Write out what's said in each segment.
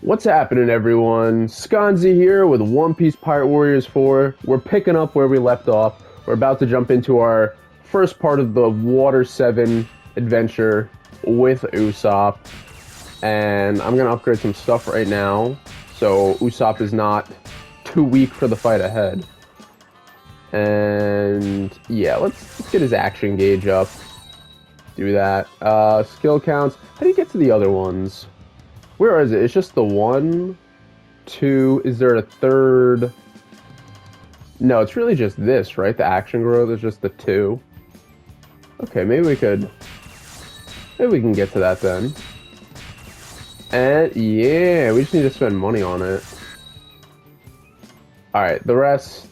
What's happening, everyone? SconzE here with One Piece Pirate Warriors 4. We're picking up where we left off. We're about to jump into our first part of the Water 7 adventure with Usopp. And I'm going to upgrade some stuff right now, so Usopp is not too weak for the fight ahead. And yeah, let's get his action gauge up. Do that. Skill counts. How do you get to the other ones? Where is it? It's just the 1, 2. Is there a third? No, it's really just this, right? The action growth is just the 2. Okay, maybe we can get to that then. And yeah, we just need to spend money on it. All right, the rest.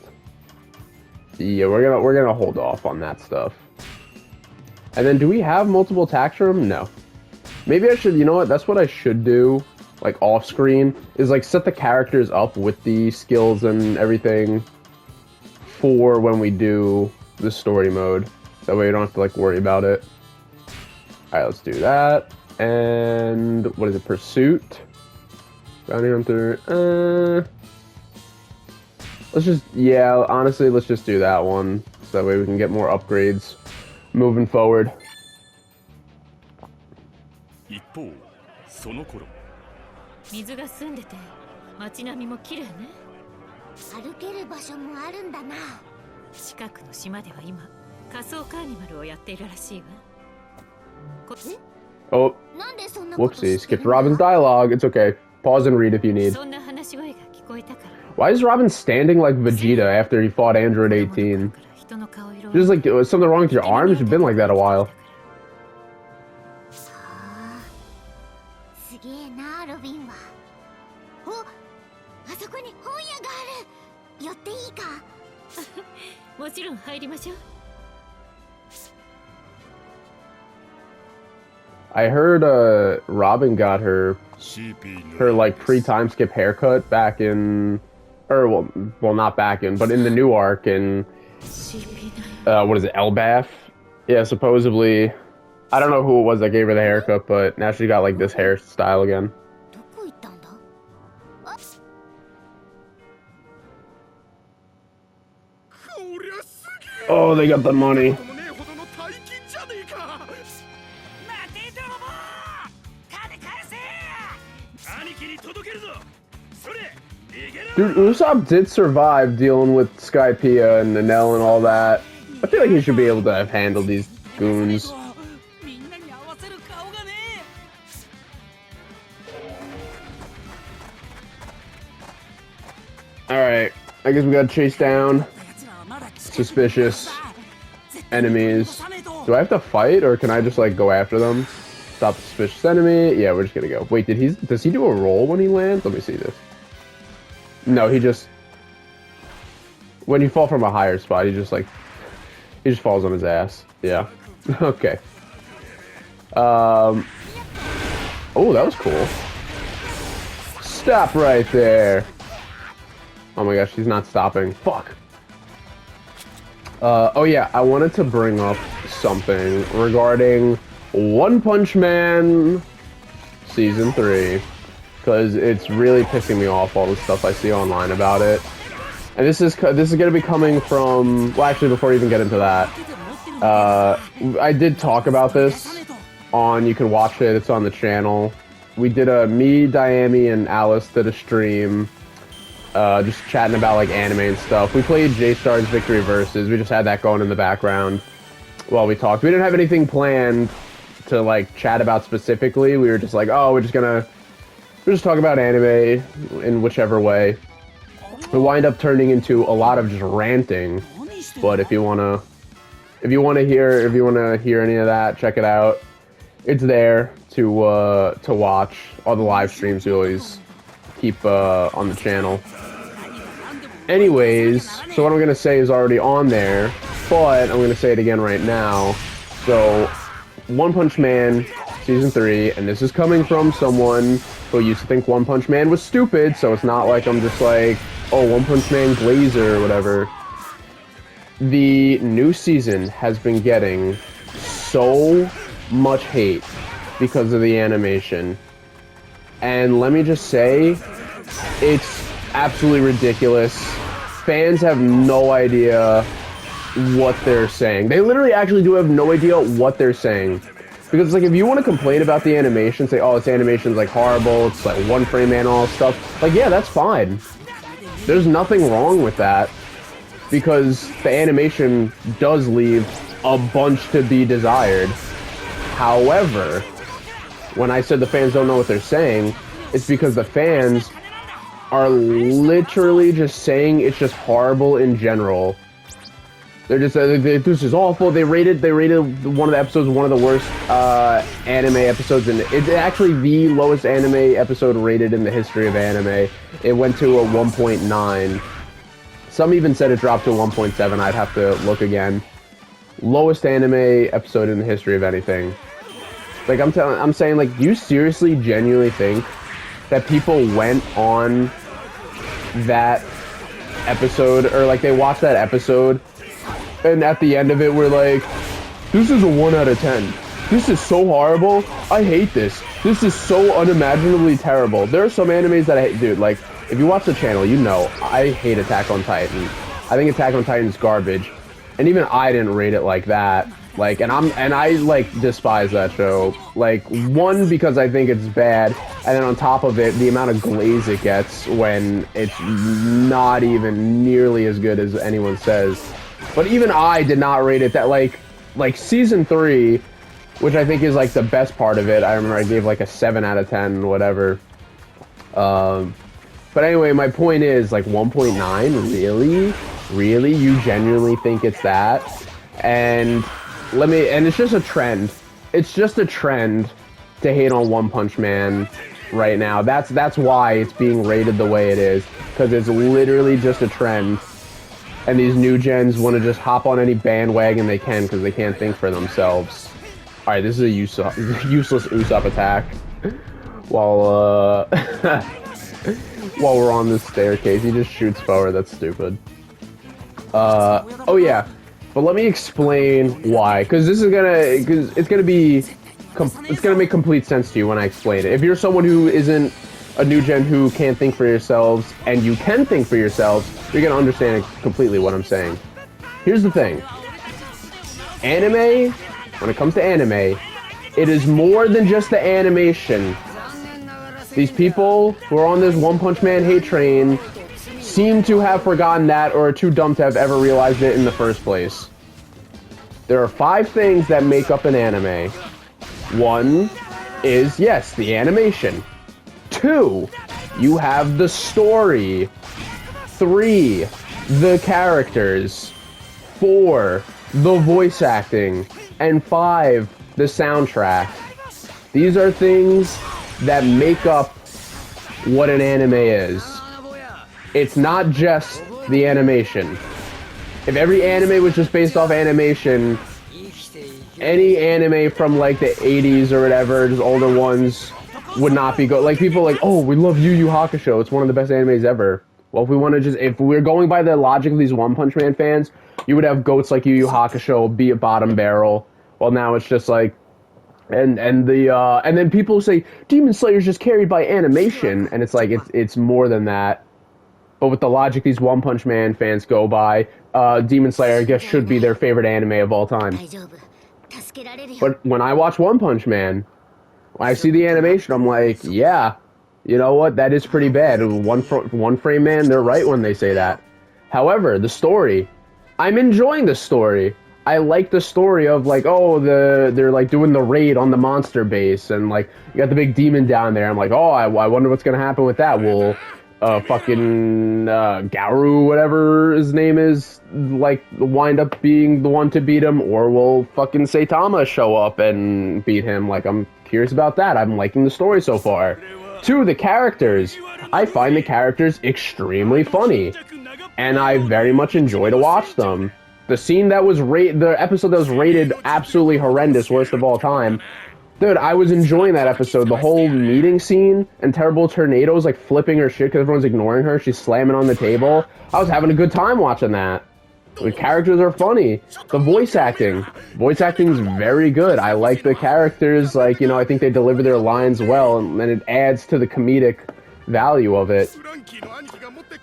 Yeah, we're gonna hold off on that stuff. And then, do we have multiple tax room? No. Maybe I should, you know what, that's what I should do, like, off-screen, is, like, set the characters up with the skills and everything for when we do the story mode. That way you don't have to, like, worry about it. Alright, let's do that. And, what is it, Pursuit? Bounty Hunter, let's just, yeah, honestly, let's just do that one, so that way we can get more upgrades moving forward. 一方、その頃水が澄んでて街並みも綺麗ね。歩ける場所もあるんだな。近くの島では今仮想カーニバルをやっているらしいわ。Oh, whoopsie, skipped Robin's dialogue. It's okay. Pause and read if you need. Why is Robin standing like Vegeta after he fought Android 18? Just like, was something wrong with your arms? You've been like that a while. I heard Robin got her like pre-time skip haircut back in, or well not back in, but in the new arc in what is it, Elbaf? Yeah, supposedly. I don't know who it was that gave her the haircut, but now she got like this hairstyle again. Oh, they got the money. Dude, Usopp did survive dealing with Skypiea and Nanelle and all that. I feel like he should be able to have handled these goons. Alright, I guess we gotta chase down suspicious enemies. Do I have to fight, or can I just, like, go after them? Stop the suspicious enemy? Yeah, we're just gonna go. Wait, does he do a roll when he lands? Let me see this. No, he just... When you fall from a higher spot, he just falls on his ass. Yeah. Okay. Oh, that was cool. Stop right there. Oh my gosh, he's not stopping. Fuck. Oh yeah, I wanted to bring up something regarding One Punch Man Season 3. Because it's really pissing me off, all the stuff I see online about it. And this is going to be coming from... Well, actually, before I even get into that, I did talk about this on... You can watch it, it's on the channel. We did me, Diami, and Alice did a stream, just chatting about, like, anime and stuff. We played J-Star's Victory Versus. We just had that going in the background while we talked. We didn't have anything planned to, like, chat about specifically. We were just like, oh, we're just talking about anime in whichever way. It wind up turning into a lot of just ranting. But if you wanna hear any of that, check it out. It's there to watch. All the live streams we always keep on the channel. Anyways, so what I'm gonna say is already on there, but I'm gonna say it again right now. So, One Punch Man Season 3, and this is coming from someone who used to think One Punch Man was stupid, so it's not like I'm just like, oh, One Punch Man Glazer or whatever. The new season has been getting so much hate because of the animation. And let me just say, it's absolutely ridiculous. Fans have no idea what they're saying. They literally actually do have no idea what they're saying. Because, like, if you want to complain about the animation, say, oh, this animation's, like, horrible, it's, like, one frame and all stuff, like, yeah, that's fine. There's nothing wrong with that. Because the animation does leave a bunch to be desired. However, when I said the fans don't know what they're saying, it's because the fans are literally just saying it's just horrible in general. They're just this is awful. They rated one of the episodes one of the worst anime episodes, and it's actually the lowest anime episode rated in the history of anime. It went to a 1.9. Some even said it dropped to 1.7. I'd have to look again. Lowest anime episode in the history of anything. Like I'm saying, like, you seriously, genuinely think that people went on that episode, or like they watched that episode, and at the end of it we're like, this is a 1 out of 10. This is so horrible. I hate this. This is so unimaginably terrible. There are some animes that I hate, dude. Like, if you watch the channel, you know I hate Attack on Titan. I think Attack on Titan is garbage, and even I didn't rate it like that. Like, and I like despise that show. Like, one, because I think it's bad, and then on top of it, the amount of glaze it gets when it's not even nearly as good as anyone says. But even I did not rate it that, like season 3, which I think is like the best part of it. I remember I gave like a 7 out of 10, whatever. But anyway, my point is, like, 1.9, really? Really? You genuinely think it's that? And it's just a trend. It's just a trend to hate on One Punch Man right now. That's why it's being rated the way it is, because it's literally just a trend. And these new gens want to just hop on any bandwagon they can because they can't think for themselves. Alright, this is a useless Usopp attack. While we're on this staircase, he just shoots forward. That's stupid. Oh yeah. But let me explain why, because it's gonna make complete sense to you when I explain it. If you're someone who isn't a new gen who can't think for yourselves, and you can think for yourselves, you're gonna understand completely what I'm saying. Here's the thing. Anime, when it comes to anime, it is more than just the animation. These people who are on this One Punch Man hate train seem to have forgotten that, or are too dumb to have ever realized it in the first place. There are 5 things that make up an anime. 1 is, yes, the animation. 2, you have the story. 3, the characters. 4, the voice acting. And 5, the soundtrack. These are things that make up what an anime is. It's not just the animation. If every anime was just based off animation, any anime from like the 80s or whatever, just older ones, would not be good. Like, people are like, oh, we love Yu Yu Hakusho, it's one of the best animes ever. Well, if we're going by the logic of these One Punch Man fans, you would have goats like Yu Yu Hakusho be a bottom barrel. Well, now it's just like, and then people say Demon Slayer's just carried by animation, and it's like it's more than that. But with the logic these One Punch Man fans go by, Demon Slayer, I guess, should be their favorite anime of all time. But when I watch One Punch Man, when I see the animation, I'm like, yeah, you know what? That is pretty bad. One frame man, they're right when they say that. However, the story, I'm enjoying the story. I like the story of, like, oh, they're like doing the raid on the monster base, and like you got the big demon down there. I'm like, oh, I wonder what's gonna happen with that. Will fucking Garu, whatever his name is, like wind up being the one to beat him, or will fucking Saitama show up and beat him? Like, I'm curious about that. I'm liking the story so far. 2, the characters. I find the characters extremely funny, and I very much enjoy to watch them. The scene that was the episode that was rated absolutely horrendous, worst of all time. Dude, I was enjoying that episode. The whole meeting scene, and Terrible Tornado's like flipping her shit because everyone's ignoring her. She's slamming on the table. I was having a good time watching that. The characters are funny. The voice acting is very good. I like the characters. Like, you know, I think they deliver their lines well, and then it adds to the comedic value of it.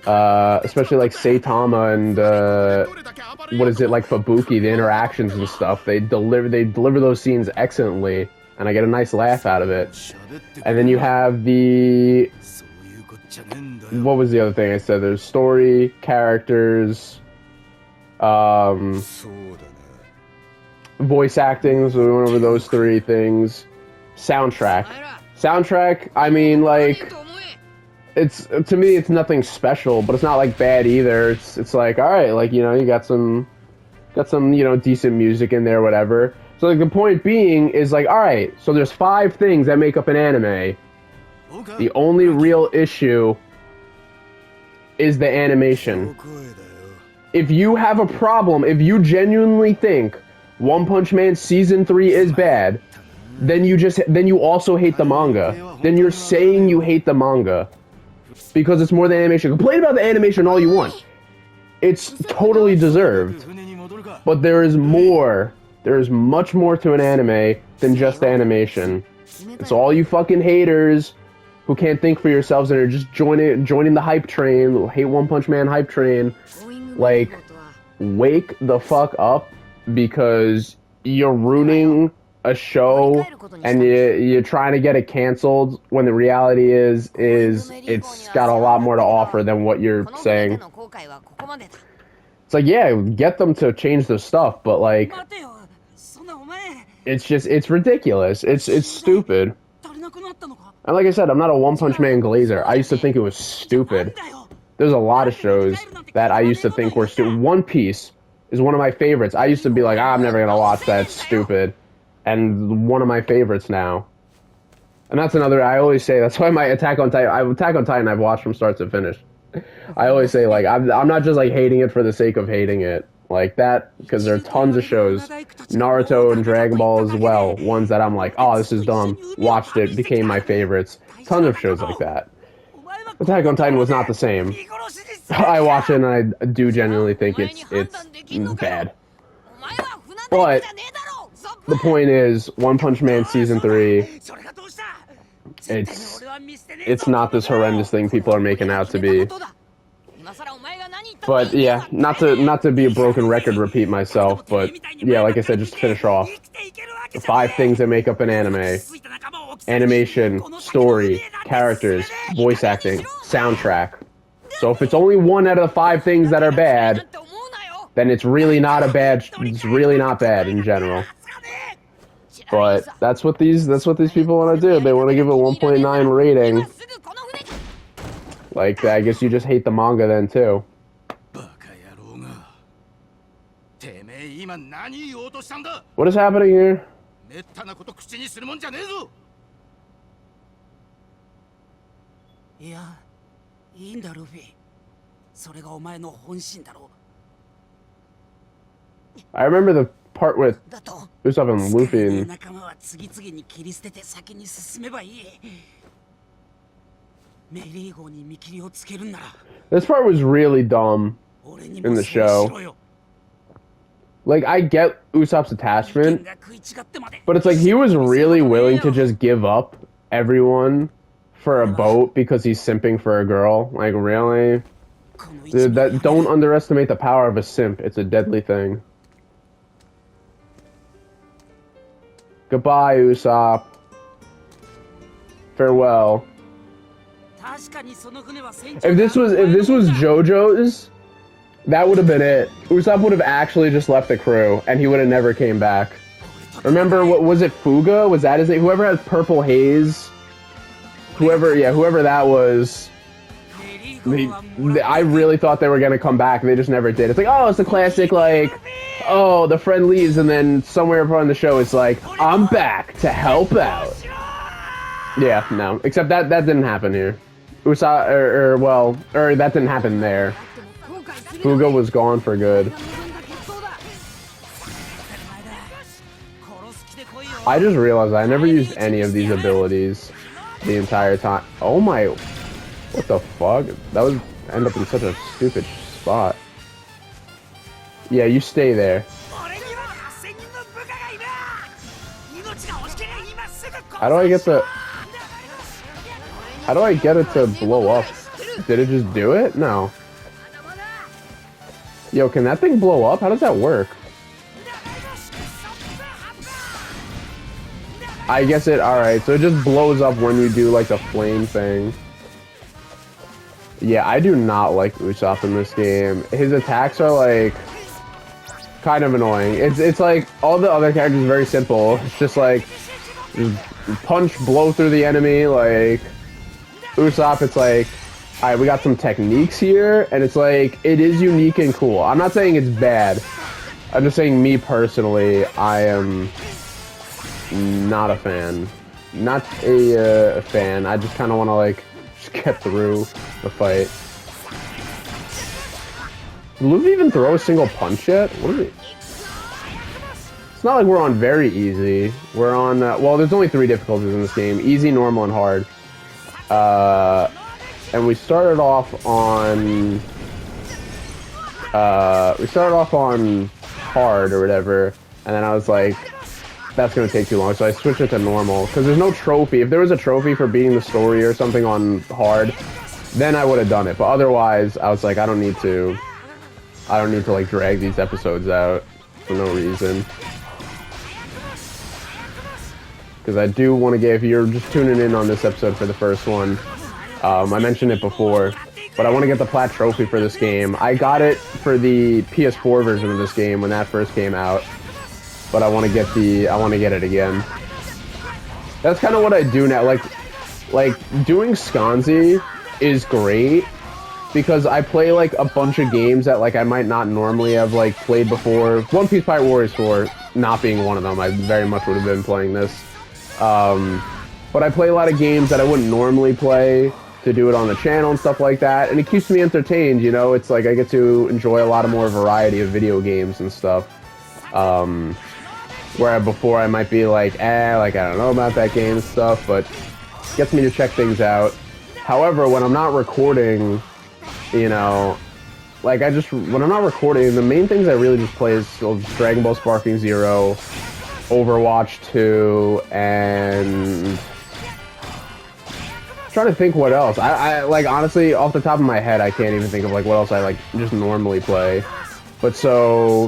Especially like Saitama and what is it, like Fubuki, the interactions and stuff. They deliver those scenes excellently, and I get a nice laugh out of it. And then you have the, what was the other thing I said? There's story, characters, voice acting, so we went over those three things. Soundtrack, I mean, like, it's, to me, it's nothing special, but it's not, like, bad either. It's like, alright, like, you know, you got some, you know, decent music in there, whatever. So, like, the point being is, like, alright, so there's 5 things that make up an anime. The only real issue is the animation. If you have a problem, if you genuinely think One Punch Man Season 3 is bad, then you also hate the manga. Then you're saying you hate the manga. Because it's more than animation. Complain about the animation all you want. It's totally deserved. But there is more. There is much more to an anime than just animation. It's all you fucking haters who can't think for yourselves and are just joining the hype train, the hate One Punch Man hype train. Like, wake the fuck up, because you're ruining a show and you're trying to get it canceled when the reality is it's got a lot more to offer than what you're saying. It's like, yeah, get them to change their stuff, but like, it's ridiculous. It's stupid. And like I said, I'm not a One Punch Man glazer. I used to think it was stupid. There's a lot of shows that I used to think were stupid. One Piece is one of my favorites. I used to be like, I'm never gonna watch that, it's stupid. And one of my favorites now. And that's another, I always say, that's why my Attack on Titan I've watched from start to finish. I always say, like, I'm not just, like, hating it for the sake of hating it. Like that, because there are tons of shows, Naruto and Dragon Ball as well, ones that I'm like, oh, this is dumb, watched it, became my favorites. Tons of shows like that. Attack on Titan was not the same. I watch it and I do genuinely think it's bad. But the point is, One Punch Man Season 3, it's not this horrendous thing people are making out to be. But yeah, not to be a broken record, repeat myself, but yeah, like I said, just to finish off, the 5 things that make up an anime: animation, story, characters, voice acting, soundtrack. So if it's only 1 out of the 5 things that are bad, then it's really not bad in general. But that's what these people want to do. They want to give it a 1.9 rating. Like, I guess you just hate the manga then too. What is happening here? I remember the part with Usopp and Luffy and... This part was really dumb in the show. Like, I get Usopp's attachment, but it's like he was really willing to just give up everyone for a boat because he's simping for a girl. Like, really? Dude, don't underestimate the power of a simp. It's a deadly thing. Goodbye, Usopp. Farewell. If this was JoJo's, that would have been it. Usopp would have actually just left the crew, and he would have never came back. Remember, what was it, Fuga? Was that his name? Whoever has purple haze? Whoever that was. I really thought they were gonna come back, and they just never did. It's like, oh, it's the classic, like, oh, the friend leaves, and then somewhere upon the show, it's like, I'm back to help out. Yeah, no. Except that didn't happen here. That didn't happen there. Fuga was gone for good. I just realized I never used any of these abilities the entire time. Oh my... What the fuck? That would end up in such a stupid spot. Yeah, you stay there. How do I get the... How do I get it to blow up? Did it just do it? No. Yo, can that thing blow up? How does that work? I guess it... Alright, so it just blows up when you do, like, the flame thing. Yeah, I do not like Usopp in this game. His attacks are, like, kind of annoying. It's like, all the other characters are very simple. It's just, like, just punch, blow through the enemy, like... Usopp, it's like, alright, we got some techniques here, and it's like, it is unique and cool. I'm not saying it's bad. I'm just saying, me personally, I am not a fan. Not a fan. I just kind of want to, like, just get through the fight. Did Luffy even throw a single punch yet? What is it? It's not like we're on very easy. We're on, well, there's only 3 difficulties in this game. Easy, normal, and hard. And we started off on hard or whatever, and then I was like, that's gonna take too long, so I switched it to normal, because there's no trophy. If there was a trophy for beating the story or something on hard, then I would have done it, but otherwise, I was like, I don't need to, like, drag these episodes out for no reason. Because I do want to get, if you're just tuning in on this episode for the first one, I mentioned it before, but I want to get the Plat Trophy for this game. I got it for the PS4 version of this game when that first came out, but I want to get it again. That's kind of what I do now. Like doing SconzE is great because I play like a bunch of games that like I might not normally have like played before. One Piece Pirate Warriors 4 not being one of them. I very much would have been playing this. But I play a lot of games that I wouldn't normally play to do it on the channel and stuff like that, and it keeps me entertained, you know? It's like I get to enjoy a lot of more variety of video games and stuff. Where before I might be like, like I don't know about that game and stuff, but it gets me to check things out. However, when I'm not recording, you know, like when I'm not recording, the main things I really just play is still Dragon Ball Sparking Zero, Overwatch 2, and... trying to think what else. I like, honestly, off the top of my head, I can't even think of like what else I like just normally play. But so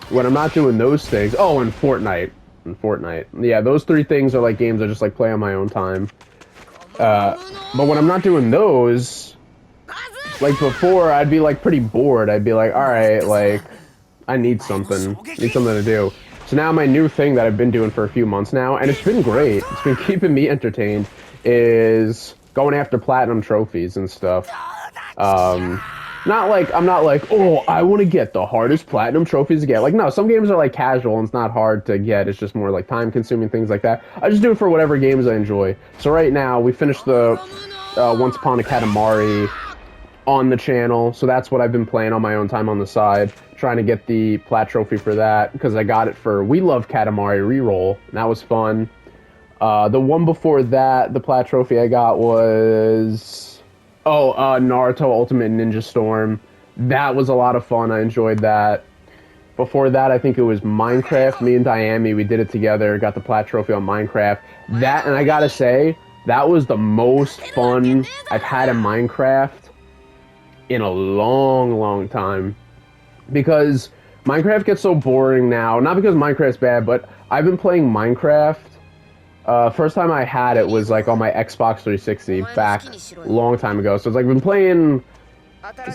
when I'm not doing those things, oh, and Fortnite, yeah, those 3 things are like games I just like play on my own time. But when I'm not doing those, like before, I'd be like pretty bored. I'd be like, all right, like I need something to do. So now my new thing that I've been doing for a few months now, and it's been great. It's been keeping me entertained. Is going after platinum trophies and stuff. I'm not like, oh, I want to get the hardest platinum trophies to get. Like, no, some games are like casual and it's not hard to get. It's just more like time consuming, things like that. I just do it for whatever games I enjoy. So right now, we finished the Once Upon a Katamari on the channel. So that's what I've been playing on my own time on the side. Trying to get the Plat Trophy for that. Because I got it for We Love Katamari Reroll. And that was fun. The one before that, the Plat Trophy I got was... Naruto Ultimate Ninja Storm. That was a lot of fun. I enjoyed that. Before that, I think it was Minecraft. Me and Diami, we did it together. Got the Plat Trophy on Minecraft. That, and I gotta say, that was the most fun I've had in Minecraft in a long, long time. Because Minecraft gets so boring now. Not because Minecraft's bad, but I've been playing Minecraft. First time I had it was like on my Xbox 360 back a long time ago. So it's like I've been playing,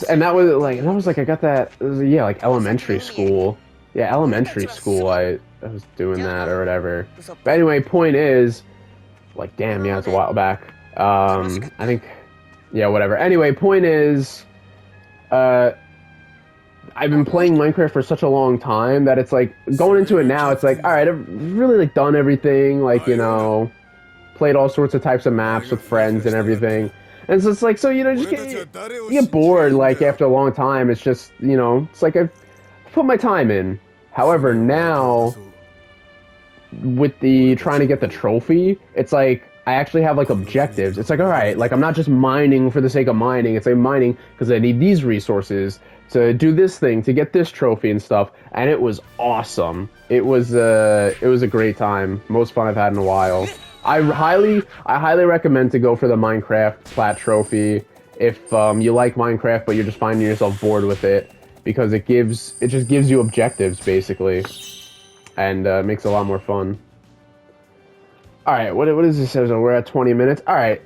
and that was like I got that. It was, yeah, like elementary school. Yeah, elementary school. I was doing that or whatever. But anyway, point is, like, damn, yeah, it's a while back. I think, yeah, whatever. Anyway, point is, I've been playing Minecraft for such a long time that it's like, going into it now, it's like, alright, I've really like done everything, like, you know, played all sorts of types of maps with friends and everything. And so it's like, so, you know, you get bored, like, after a long time. It's just, you know, it's like I've put my time in. However, now, with the trying to get the trophy, it's like, I actually have like objectives. It's like, all right, like I'm not just mining for the sake of mining. It's like mining because I need these resources to do this thing, to get this trophy and stuff. And it was awesome. It was a great time. Most fun I've had in a while. I highly recommend to go for the Minecraft Plat Trophy if you like Minecraft but you're just finding yourself bored with it, because it just gives you objectives basically, and makes it a lot more fun. All right, what is this? We're at 20 minutes. All right,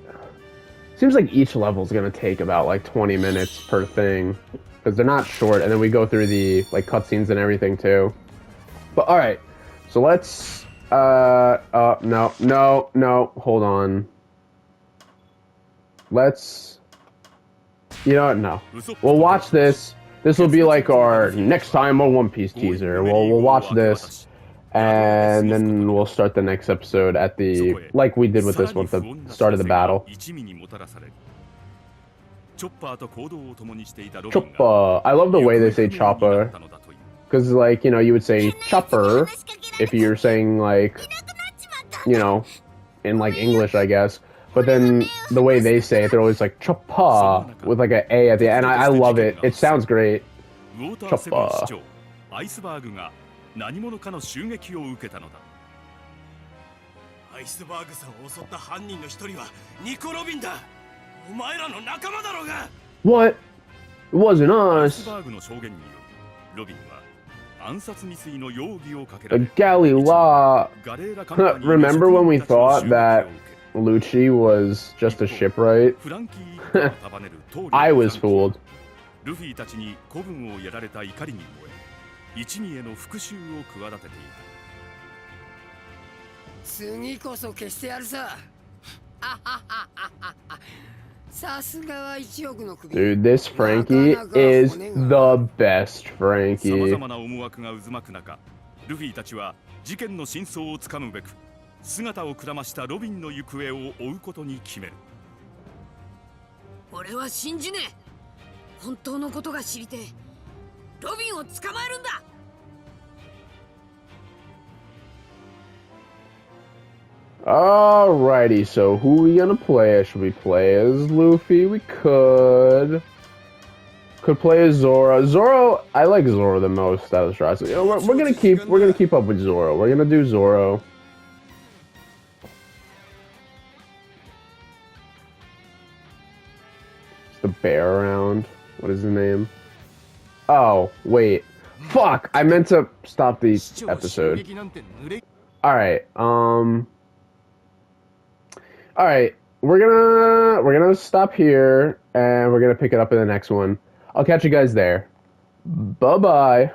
seems like each level is gonna take about like 20 minutes per thing, because they're not short, and then we go through the like cutscenes and everything too. But all right, so let's. No, hold on. Let's. You know what? No. We'll watch this. This will be like our next time on One Piece teaser. We'll watch this, and then we'll start the next episode at the like we did with this one, the start of the battle. Choppa. I love the way they say chopper, because like, you know, you would say chopper if you're saying like, you know, in like English, I guess. But then the way they say it, they're always like choppa with like an A at the end. I love it. It sounds great. Choppa. アイスバーグが何者かの襲撃を受けたのだ。アイスバーグさんを襲った犯人の一人はニコ・ロビンだ。お前らの仲間だろうが。What? It wasn't us. アイスバーグの証言によるロビンは暗殺未遂の容疑をかけられ A galley law. Remember when we thought that Lucci was just a shipwright? I was fooled. ルフィたちに子分をやられた怒りに燃え、一味への復讐を企てていた。次こそ消してやるさ。さすがは1億の首。 Dude, this Frankie is the best Frankie. 様々な思惑が渦巻く中、ルフィたちは事件の真相をつかむべく、姿をくらましたロビンの行方を追うことに決める。俺は信じねえ。本当のことが知りてえ。ロビンを捕まえるんだ。Alrighty, so who are we gonna play? Should we play as Luffy? We could play as Zoro. Zoro, I like Zoro the most out of the Straws. You know, we're gonna keep up with Zoro. We're gonna do Zoro. Is the bear around? What is his name? Oh, wait. Fuck! I meant to stop the episode. Alright, Alright, we're gonna stop here, and we're gonna pick it up in the next one. I'll catch you guys there. Bye-bye.